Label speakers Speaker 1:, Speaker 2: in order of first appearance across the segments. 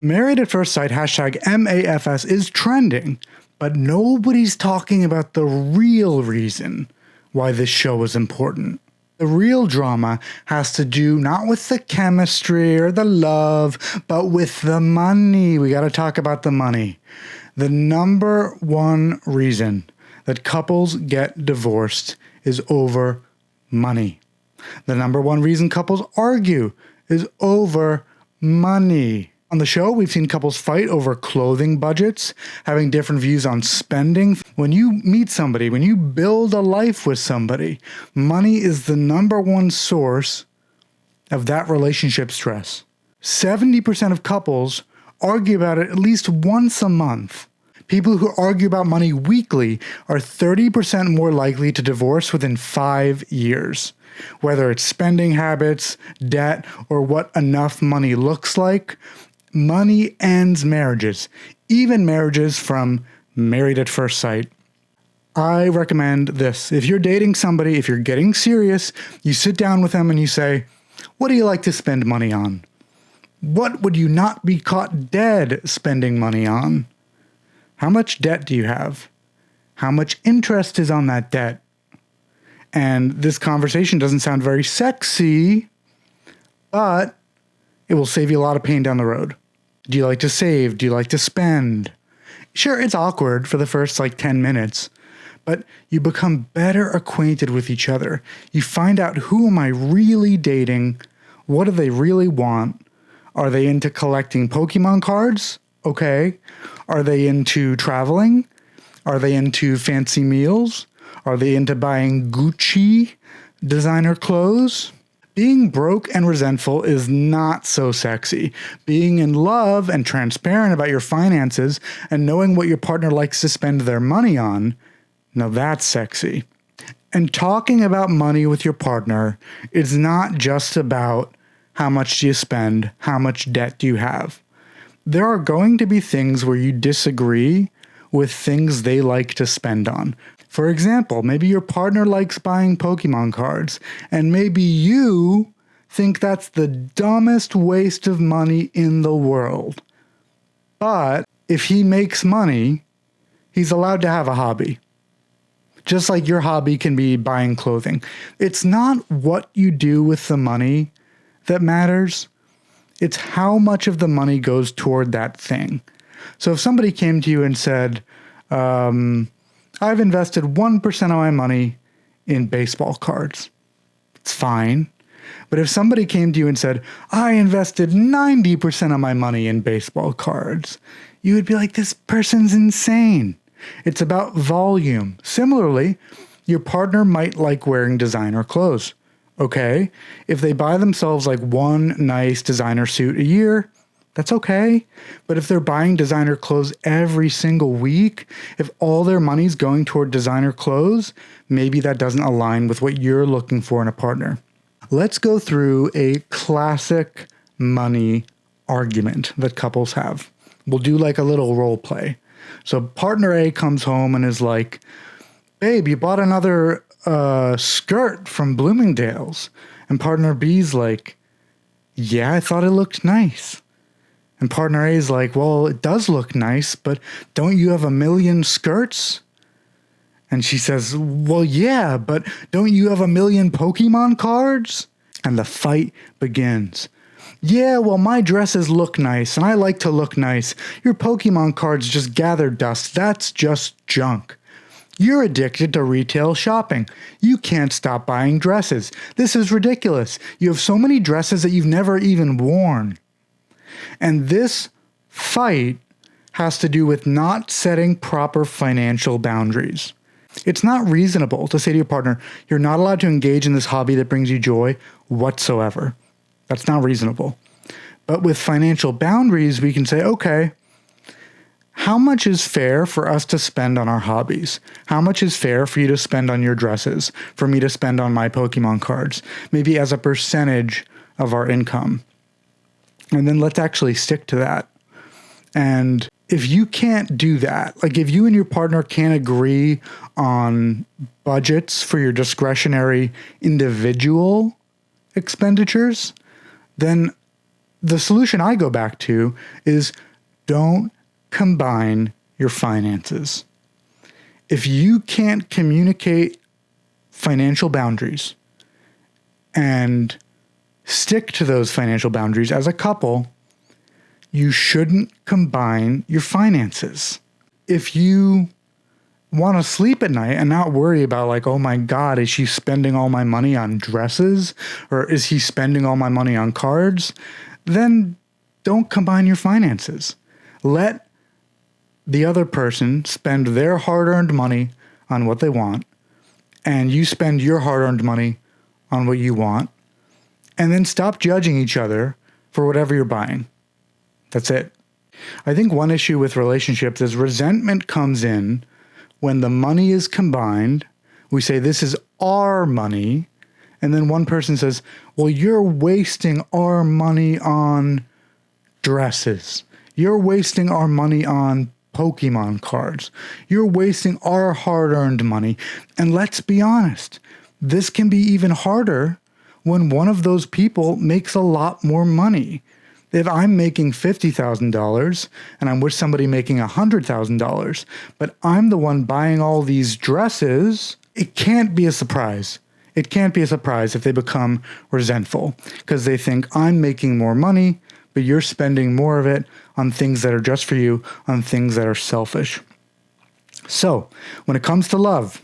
Speaker 1: Married at First Sight, hashtag MAFS, is trending, but nobody's talking about the real reason why this show is important. The real drama has to do not with the chemistry or the love, but with the money. We got to talk about the money. The number one reason that couples get divorced is over money. The number one reason couples argue is over money. On the show, we've seen couples fight over clothing budgets, having different views on spending. When you meet somebody, when you build a life with somebody, money is the number one source of that relationship stress. 70% of couples argue about it at least once a month. People who argue about money weekly are 30% more likely to divorce within 5 years. Whether it's spending habits, debt, or what enough money looks like, money ends marriages, even marriages from Married at First Sight. I recommend this. If you're dating somebody, if you're getting serious, you sit down with them and you say, what do you like to spend money on? What would you not be caught dead spending money on? How much debt do you have? How much interest is on that debt? And this conversation doesn't sound very sexy, but it will save you a lot of pain down the road. Do you like to save? Do you like to spend? Sure, it's awkward for the first 10 minutes, but you become better acquainted with each other. You find out, who am I really dating? What do they really want? Are they into collecting Pokemon cards? Okay. Are they into traveling? Are they into fancy meals? Are they into buying Gucci designer clothes? Being broke and resentful is not so sexy. Being in love and transparent about your finances and knowing what your partner likes to spend their money on, now that's sexy. And talking about money with your partner is not just about how much do you spend, how much debt do you have. There are going to be things where you disagree with things they like to spend on. For example, maybe your partner likes buying Pokemon cards, and maybe you think that's the dumbest waste of money in the world. But if he makes money, he's allowed to have a hobby. Just like your hobby can be buying clothing. It's not what you do with the money that matters. It's how much of the money goes toward that thing. So if somebody came to you and said, I've invested 1% of my money in baseball cards, it's fine. But if somebody came to you and said, I invested 90% of my money in baseball cards, you would be like, this person's insane. It's about volume. Similarly, your partner might like wearing designer clothes. Okay, if they buy themselves one nice designer suit a year, that's okay. But if they're buying designer clothes every single week, if all their money's going toward designer clothes, maybe that doesn't align with what you're looking for in a partner. Let's go through a classic money argument that couples have. We'll do a little role play. So partner A comes home and is like, babe, you bought another skirt from Bloomingdale's. And partner B's like, yeah, I thought it looked nice. And partner A is like, well, it does look nice, but don't you have a million skirts? And she says, well, yeah, but don't you have a million Pokemon cards? And the fight begins. Yeah, well, my dresses look nice, and I like to look nice. Your Pokemon cards just gather dust. That's just junk. You're addicted to retail shopping. You can't stop buying dresses. This is ridiculous. You have so many dresses that you've never even worn. And this fight has to do with not setting proper financial boundaries. It's not reasonable to say to your partner, you're not allowed to engage in this hobby that brings you joy whatsoever. That's not reasonable. But with financial boundaries, we can say, okay, how much is fair for us to spend on our hobbies? How much is fair for you to spend on your dresses, for me to spend on my Pokemon cards, maybe as a percentage of our income? And then let's actually stick to that. And if you can't do that, if you and your partner can't agree on budgets for your discretionary individual expenditures, then The solution I go back to is don't combine your finances. If you can't communicate financial boundaries and stick to those financial boundaries as a couple, you shouldn't combine your finances. If you want to sleep at night and not worry about like, oh my God, is she spending all my money on dresses or is he spending all my money on cards? Then don't combine your finances. Let the other person spend their hard-earned money on what they want, and you spend your hard-earned money on what you want, and then stop judging each other for whatever you're buying. That's it. I think one issue with relationships is resentment comes in when the money is combined. We say, this is our money. And then one person says, well, you're wasting our money on dresses. You're wasting our money on Pokemon cards. You're wasting our hard-earned money. And let's be honest, this can be even harder when one of those people makes a lot more money. If I'm making $50,000 and I'm with somebody making $100,000, but I'm the one buying all these dresses, it can't be a surprise. It can't be a surprise if they become resentful because they think I'm making more money, but you're spending more of it on things that are just for you, on things that are selfish. So when it comes to love,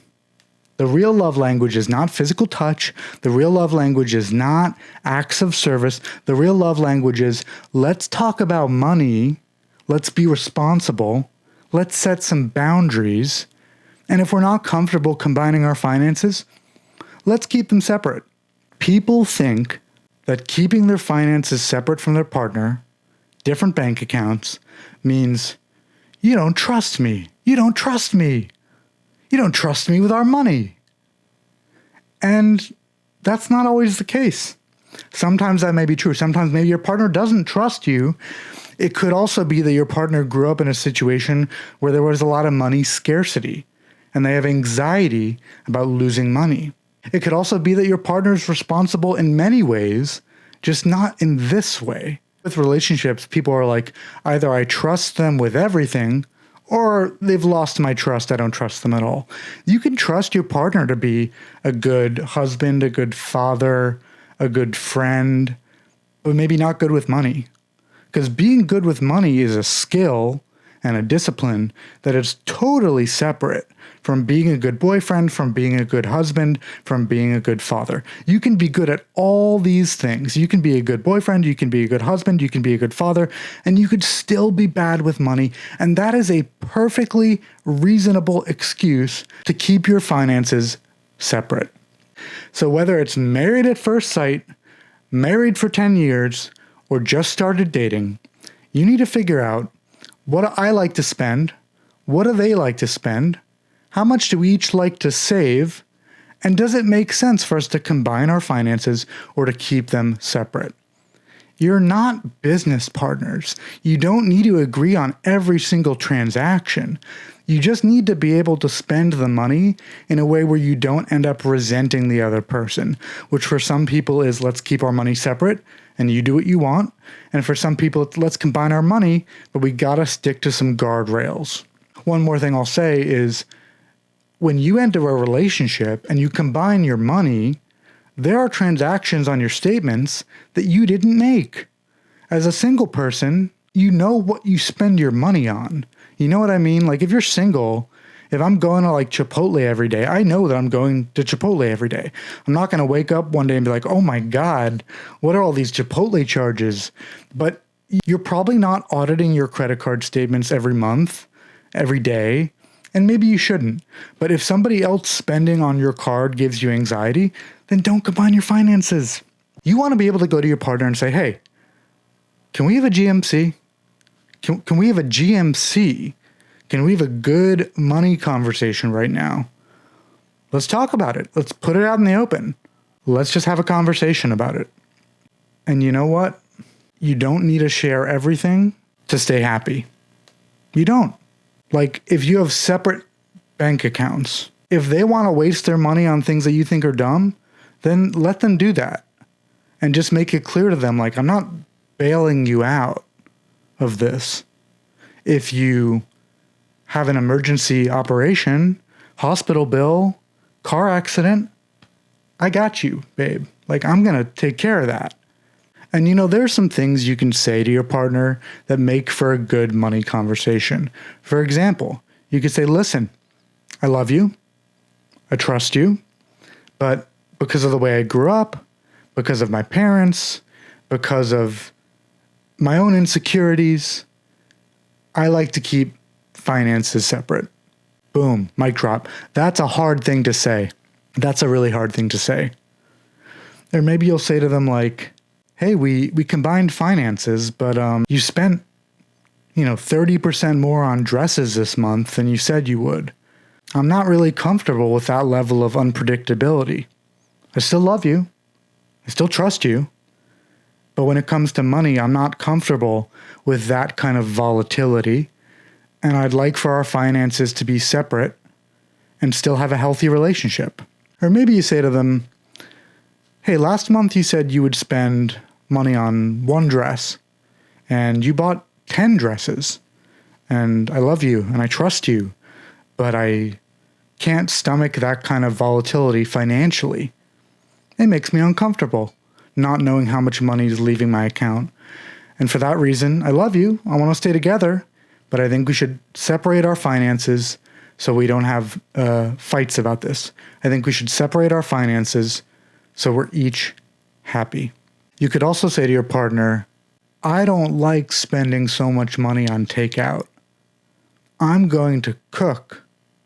Speaker 1: the real love language is not physical touch. The real love language is not acts of service. The real love language is, let's talk about money. Let's be responsible. Let's set some boundaries. And if we're not comfortable combining our finances, let's keep them separate. People think that keeping their finances separate from their partner, different bank accounts, means you don't trust me. You don't trust me. You don't trust me with our money. And that's not always the case. Sometimes that may be true. Sometimes maybe your partner doesn't trust you. It could also be that your partner grew up in a situation where there was a lot of money scarcity and they have anxiety about losing money. It could also be that your partner is responsible in many ways, just not in this way. With relationships, people are like, either I trust them with everything, or they've lost my trust, I don't trust them at all. You can trust your partner to be a good husband, a good father, a good friend, but maybe not good with money. Because being good with money is a skill and a discipline that is totally separate from being a good boyfriend, from being a good husband, from being a good father. You can be good at all these things. You can be a good boyfriend, you can be a good husband, you can be a good father, and you could still be bad with money. And that is a perfectly reasonable excuse to keep your finances separate. So whether it's married at first sight, married for 10 years, or just started dating, you need to figure out, what do I like to spend? What do they like to spend? How much do we each like to save? And does it make sense for us to combine our finances or to keep them separate? You're not business partners. You don't need to agree on every single transaction. You just need to be able to spend the money in a way where you don't end up resenting the other person, which for some people is, let's keep our money separate and you do what you want. And for some people, it's, let's combine our money, but we gotta stick to some guardrails. One more thing I'll say is, when you enter a relationship and you combine your money, there are transactions on your statements that you didn't make. As a single person, you know what you spend your money on. You know what I mean? Like if you're single, if I'm going to like Chipotle every day, I know that I'm going to Chipotle every day. I'm not going to wake up one day and be like, oh my God, what are all these Chipotle charges? But you're probably not auditing your credit card statements every month, every day. And maybe you shouldn't. But if somebody else spending on your card gives you anxiety, then don't combine your finances. You want to be able to go to your partner and say, hey, can we have a GMC? Can we have a GMC? Can we have a good money conversation right now? Let's talk about it. Let's put it out in the open. Let's just have a conversation about it. And you know what? You don't need to share everything to stay happy. You don't. Like, if you have separate bank accounts, if they want to waste their money on things that you think are dumb, then let them do that. And just make it clear to them, like, I'm not bailing you out of this. If you have an emergency operation, hospital bill, car accident, I got you, babe. Like, I'm going to take care of that. And there's some things you can say to your partner that make for a good money conversation. For example, you could say, listen, I love you. I trust you. But because of the way I grew up, because of my parents, because of my own insecurities, I like to keep finances separate. Boom, mic drop. That's a hard thing to say. That's a really hard thing to say. Or maybe you'll say to them like, hey, we combined finances, but you spent, 30% more on dresses this month than you said you would. I'm not really comfortable with that level of unpredictability. I still love you. I still trust you. But when it comes to money, I'm not comfortable with that kind of volatility. And I'd like for our finances to be separate and still have a healthy relationship. Or maybe you say to them, hey, last month you said you would spend money on one dress, and you bought 10 dresses. And I love you and I trust you, but I can't stomach that kind of volatility financially. It makes me uncomfortable, not knowing how much money is leaving my account. And for that reason, I love you. I want to stay together, but I think we should separate our finances so we don't have fights about this. I think we should separate our finances so we're each happy. You could also say to your partner, I don't like spending so much money on takeout. I'm going to cook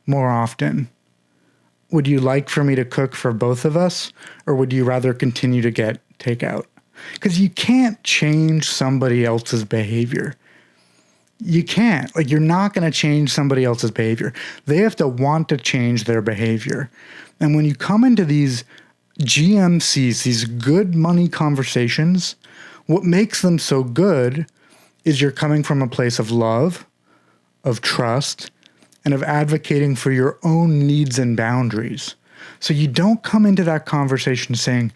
Speaker 1: more often. Would you like for me to cook for both of us, or would you rather continue to get takeout? Because you can't change somebody else's behavior. You can't. Like, you're not going to change somebody else's behavior. They have to want to change their behavior. And when you come into these GMCs, these good money conversations, what makes them so good is you're coming from a place of love, of trust, and of advocating for your own needs and boundaries. So you don't come into that conversation saying,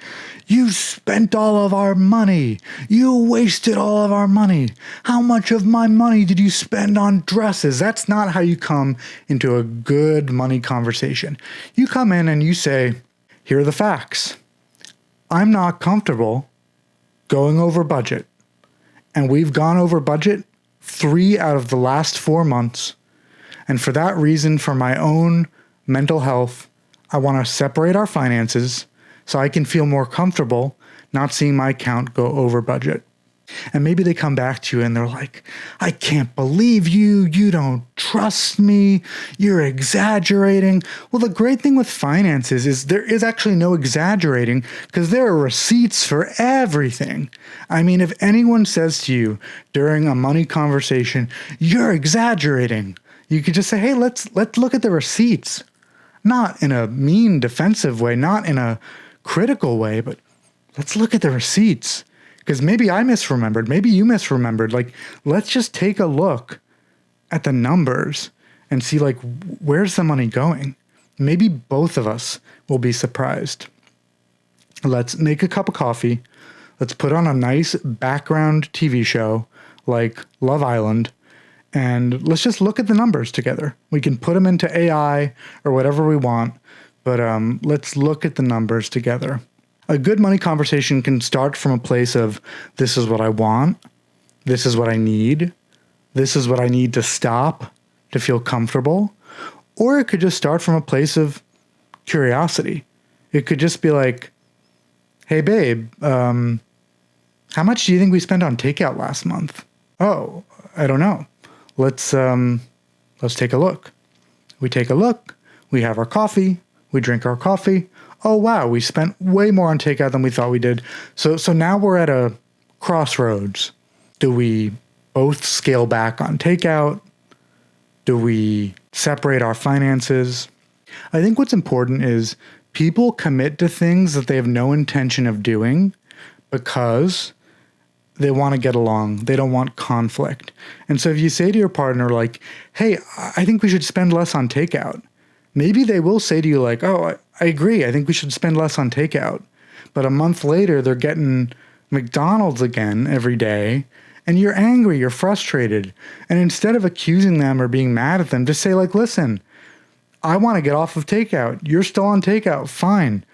Speaker 1: you spent all of our money. You wasted all of our money. How much of my money did you spend on dresses? That's not how you come into a good money conversation. You come in and you say, here are the facts. I'm not comfortable going over budget. And we've gone over budget 3 out of the last 4 months. And for that reason, for my own mental health, I want to separate our finances so I can feel more comfortable not seeing my account go over budget. And maybe they come back to you and they're like, I can't believe you. You don't trust me. You're exaggerating. Well, the great thing with finances is there is actually no exaggerating because there are receipts for everything. I mean, if anyone says to you during a money conversation, you're exaggerating, you could just say, hey, let's look at the receipts. Not in a mean, defensive way, not in a critical way, but let's look at the receipts. Because maybe I misremembered, maybe you misremembered. Like, let's just take a look at the numbers and see, like, where's the money going? Maybe both of us will be surprised. Let's make a cup of coffee. Let's put on a nice background TV show like Love Island, and let's just look at the numbers together. We can put them into AI or whatever we want, but let's look at the numbers together. A good money conversation can start from a place of, this is what I want, this is what I need, this is what I need to stop to feel comfortable. Or it could just start from a place of curiosity. It could just be like, hey babe, how much do you think we spent on takeout last month? Oh, I don't know. Let's take a look. We take a look, we have our coffee, we drink our coffee. Oh, wow, we spent way more on takeout than we thought we did. So now we're at a crossroads. Do we both scale back on takeout? Do we separate our finances? I think what's important is people commit to things that they have no intention of doing because they want to get along. They don't want conflict. And so if you say to your partner, like, hey, I think we should spend less on takeout, maybe they will say to you like, oh, I agree. I think we should spend less on takeout. But a month later, they're getting McDonald's again every day, and you're angry, you're frustrated. And instead of accusing them or being mad at them, just say like, listen, I want to get off of takeout. You're still on takeout. Fine.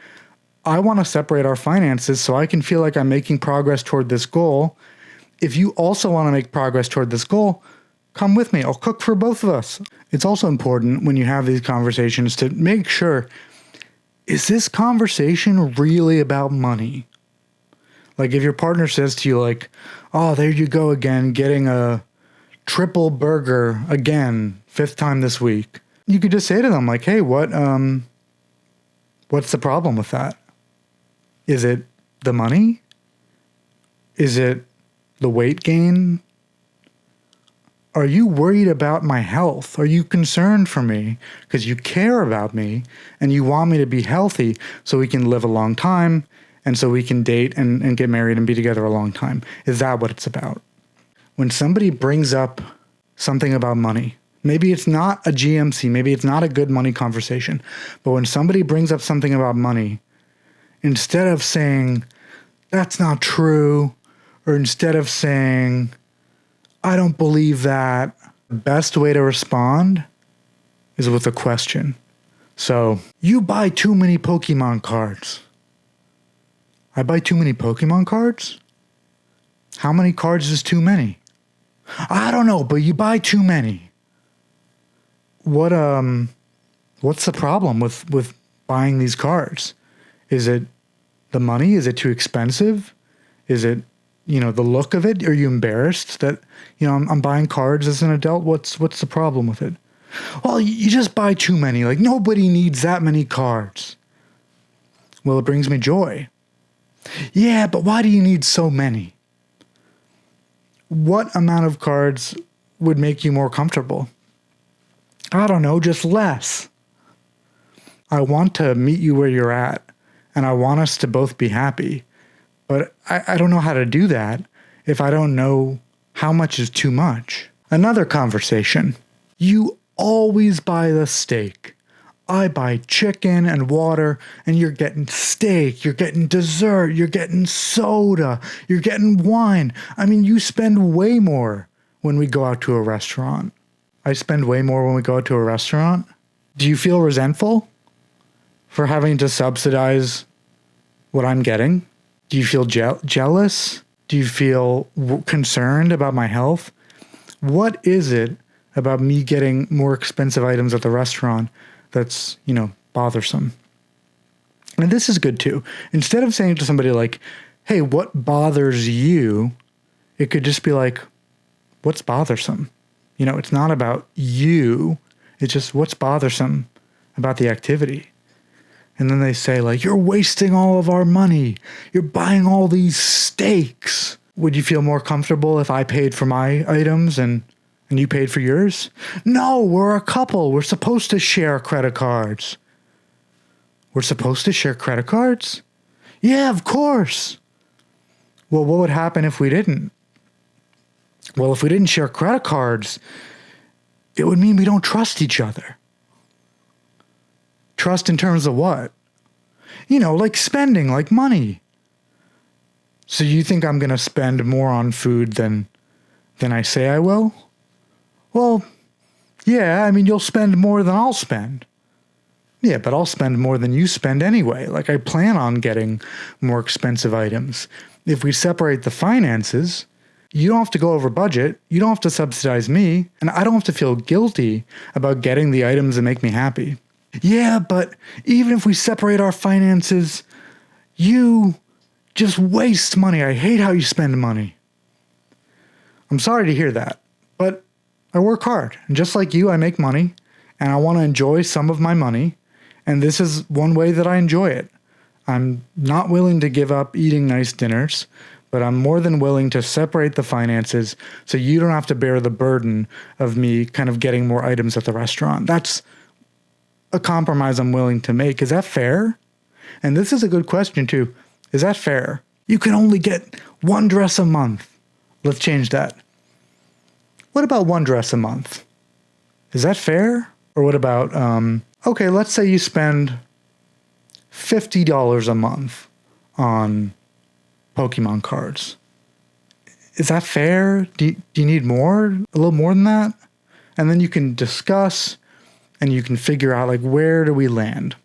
Speaker 1: I want to separate our finances so I can feel like I'm making progress toward this goal. If you also want to make progress toward this goal, come with me. I'll cook for both of us. It's also important when you have these conversations to make sure, is this conversation really about money? Like if your partner says to you like, oh, there you go again, getting a triple burger again, 5th time this week. You could just say to them like, hey, what's the problem with that? Is it the money? Is it the weight gain? Are you worried about my health? Are you concerned for me because you care about me and you want me to be healthy so we can live a long time and so we can date and get married and be together a long time? Is that what it's about? When somebody brings up something about money, maybe it's not a GMC, maybe it's not a good money conversation, but when somebody brings up something about money, instead of saying, that's not true, or instead of saying, I don't believe that, the best way to respond is with a question. So, you buy too many Pokemon cards. I buy too many Pokemon cards? How many cards is too many? I don't know, but you buy too many. What's the problem with buying these cards? Is it the money? Is it too expensive? Is it, the look of it? Are you embarrassed that, I'm buying cards as an adult? What's the problem with it? Well, you just buy too many. Like nobody needs that many cards. Well, it brings me joy. Yeah, but why do you need so many? What amount of cards would make you more comfortable? I don't know, just less. I want to meet you where you're at, and I want us to both be happy. But I don't know how to do that if I don't know how much is too much. Another conversation. You always buy the steak. I buy chicken and water, and you're getting steak, you're getting dessert, you're getting soda, you're getting wine. I mean, you spend way more when we go out to a restaurant. I spend way more when we go out to a restaurant. Do you feel resentful for having to subsidize what I'm getting? Do you feel jealous? Do you feel concerned about my health? What is it about me getting more expensive items at the restaurant that's, bothersome? And this is good too. Instead of saying to somebody like, hey, what bothers you? It could just be like, what's bothersome? It's not about you. It's just what's bothersome about the activity. And then they say like, you're wasting all of our money. You're buying all these steaks. Would you feel more comfortable if I paid for my items and you paid for yours? No, we're a couple. We're supposed to share credit cards. We're supposed to share credit cards? Yeah, of course. Well, what would happen if we didn't? Well, if we didn't share credit cards, it would mean we don't trust each other. Trust in terms of what? Like spending, like money. So you think I'm going to spend more on food than I say I will? Well, yeah, you'll spend more than I'll spend. Yeah, but I'll spend more than you spend anyway. Like I plan on getting more expensive items. If we separate the finances, you don't have to go over budget. You don't have to subsidize me. And I don't have to feel guilty about getting the items that make me happy. Yeah, but even if we separate our finances, you just waste money. I hate how you spend money. I'm sorry to hear that, but I work hard. And just like you, I make money and I want to enjoy some of my money. And this is one way that I enjoy it. I'm not willing to give up eating nice dinners, but I'm more than willing to separate the finances so you don't have to bear the burden of me kind of getting more items at the restaurant. That's a compromise I'm willing to make. Is that fair? And this is a good question too. Is that fair? You can only get one dress a month. Let's change that. What about one dress a month? Is that fair? Or what about, okay, let's say you spend $50 a month on Pokemon cards. Is that fair? Do you need more? A little more than that? And then you can discuss and you can figure out like, where do we land?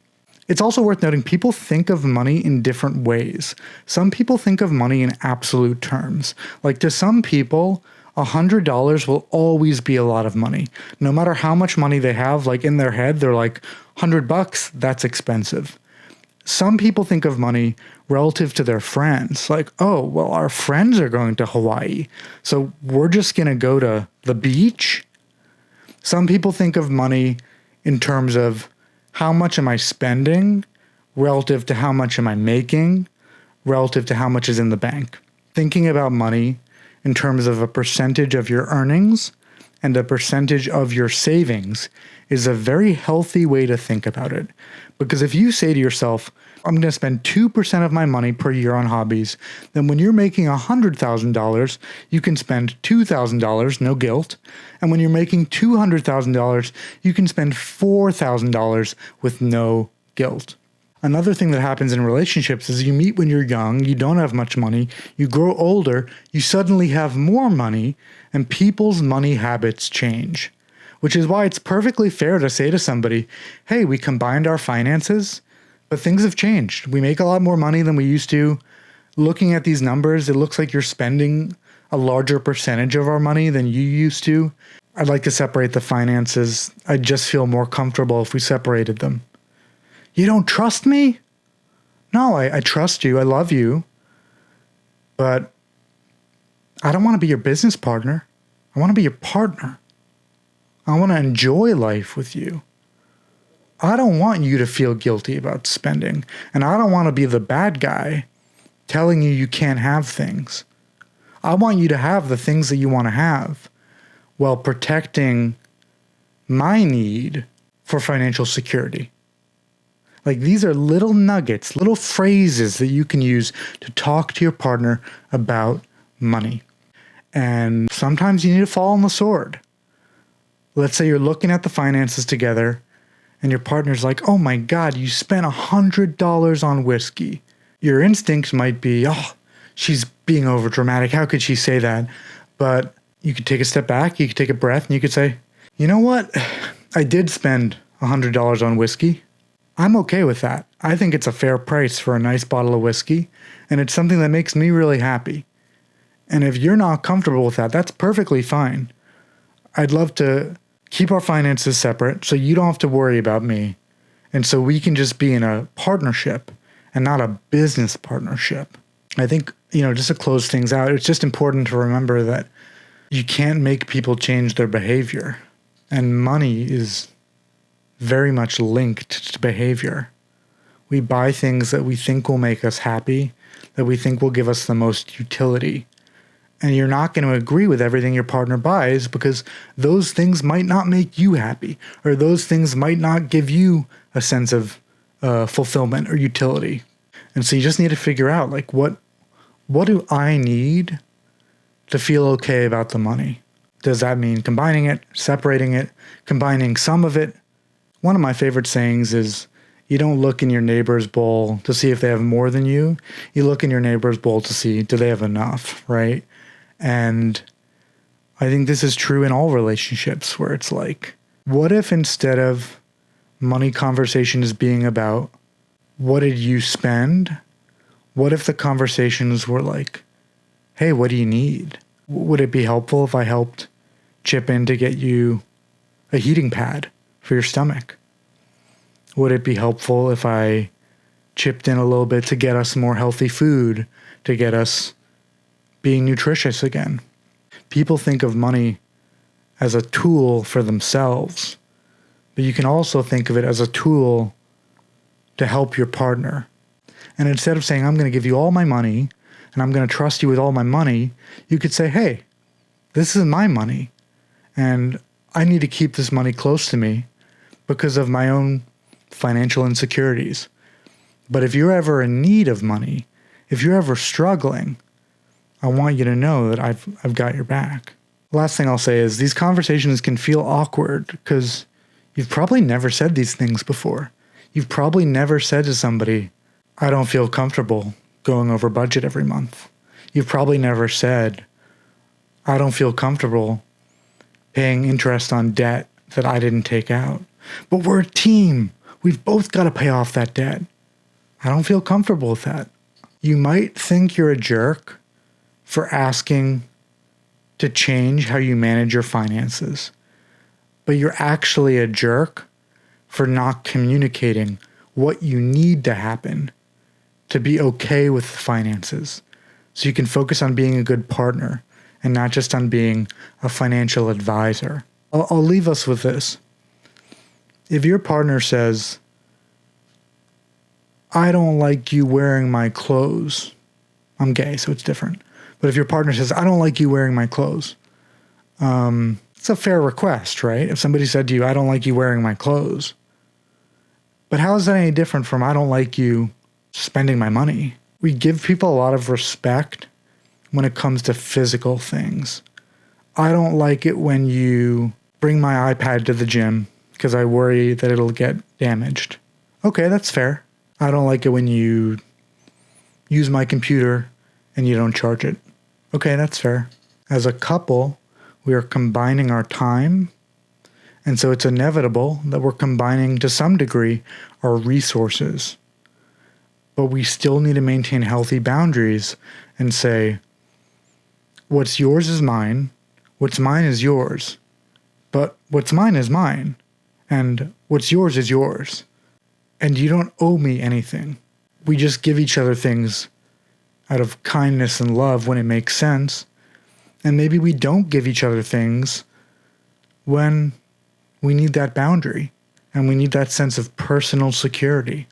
Speaker 1: It's also worth noting people think of money in different ways. Some people think of money in absolute terms. Like to some people, $100 will always be a lot of money. No matter how much money they have, like in their head, they're like, $100, that's expensive. Some people think of money relative to their friends. Like, oh, well, our friends are going to Hawaii, so we're just going to go to the beach. Some people think of money in terms of how much am I spending relative to how much am I making relative to how much is in the bank. Thinking about money in terms of a percentage of your earnings and a percentage of your savings is a very healthy way to think about it. Because if you say to yourself, I'm going to spend 2% of my money per year on hobbies, then when you're making $100,000, you can spend $2,000, no guilt. And when you're making $200,000, you can spend $4,000 with no guilt. Another thing that happens in relationships is you meet when you're young, you don't have much money, you grow older, you suddenly have more money, and people's money habits change. Which is why it's perfectly fair to say to somebody, hey, we combined our finances, but things have changed. We make a lot more money than we used to. Looking at these numbers, it looks like you're spending a larger percentage of our money than you used to. I'd like to separate the finances. I'd just feel more comfortable if we separated them. You don't trust me? No, I trust you. I love you. But I don't want to be your business partner. I want to be your partner. I want to enjoy life with you. I don't want you to feel guilty about spending. And I don't want to be the bad guy telling you you can't have things. I want you to have the things that you want to have while protecting my need for financial security. Like these are little nuggets, little phrases that you can use to talk to your partner about money. And sometimes you need to fall on the sword. Let's say you're looking at the finances together and your partner's like, oh my God, you spent $100 on whiskey. Your instinct might be, oh, she's being over dramatic. How could she say that? But you could take a step back, you could take a breath, and you could say, you know what? I did spend $100 on whiskey. I'm okay with that. I think it's a fair price for a nice bottle of whiskey, and it's something that makes me really happy. And if you're not comfortable with that, that's perfectly fine. I'd love to keep our finances separate so you don't have to worry about me, and so we can just be in a partnership and not a business partnership. I think, just to close things out, it's just important to remember that you can't make people change their behavior, and money is very much linked to behavior. We buy things that we think will make us happy, that we think will give us the most utility. And you're not going to agree with everything your partner buys because those things might not make you happy, or those things might not give you a sense of fulfillment or utility. And so you just need to figure out, like, what do I need to feel okay about the money? Does that mean combining it, separating it, combining some of it? One of my favorite sayings is, you don't look in your neighbor's bowl to see if they have more than you. You look in your neighbor's bowl to see, do they have enough, right? And I think this is true in all relationships where it's like, what if instead of money conversations being about what did you spend, what if the conversations were like, hey, what do you need? Would it be helpful if I helped chip in to get you a heating pad for your stomach? Would it be helpful if I chipped in a little bit to get us more healthy food, to get us being nutritious again? People think of money as a tool for themselves, but you can also think of it as a tool to help your partner. And instead of saying, I'm going to give you all my money and I'm going to trust you with all my money, you could say, hey, this is my money and I need to keep this money close to me because of my own financial insecurities. But if you're ever in need of money, if you're ever struggling, I want you to know that I've got your back. Last thing I'll say is these conversations can feel awkward because you've probably never said these things before. You've probably never said to somebody, I don't feel comfortable going over budget every month. You've probably never said, I don't feel comfortable paying interest on debt that I didn't take out. But we're a team. We've both got to pay off that debt. I don't feel comfortable with that. You might think you're a jerk for asking to change how you manage your finances, but you're actually a jerk for not communicating what you need to happen to be okay with finances, so you can focus on being a good partner and not just on being a financial advisor. I'll leave us with this. If your partner says, I don't like you wearing my clothes. I'm gay, so it's different. But if your partner says, I don't like you wearing my clothes, it's a fair request, right? If somebody said to you, I don't like you wearing my clothes. But how is that any different from I don't like you spending my money? We give people a lot of respect when it comes to physical things. I don't like it when you bring my iPad to the gym because I worry that it'll get damaged. Okay, that's fair. I don't like it when you use my computer and you don't charge it. Okay, that's fair. As a couple, we are combining our time, and so it's inevitable that we're combining to some degree our resources. But we still need to maintain healthy boundaries and say, what's yours is mine, what's mine is yours, but what's mine is mine, and what's yours is yours. And you don't owe me anything. We just give each other things out of kindness and love when it makes sense. And maybe we don't give each other things when we need that boundary and we need that sense of personal security.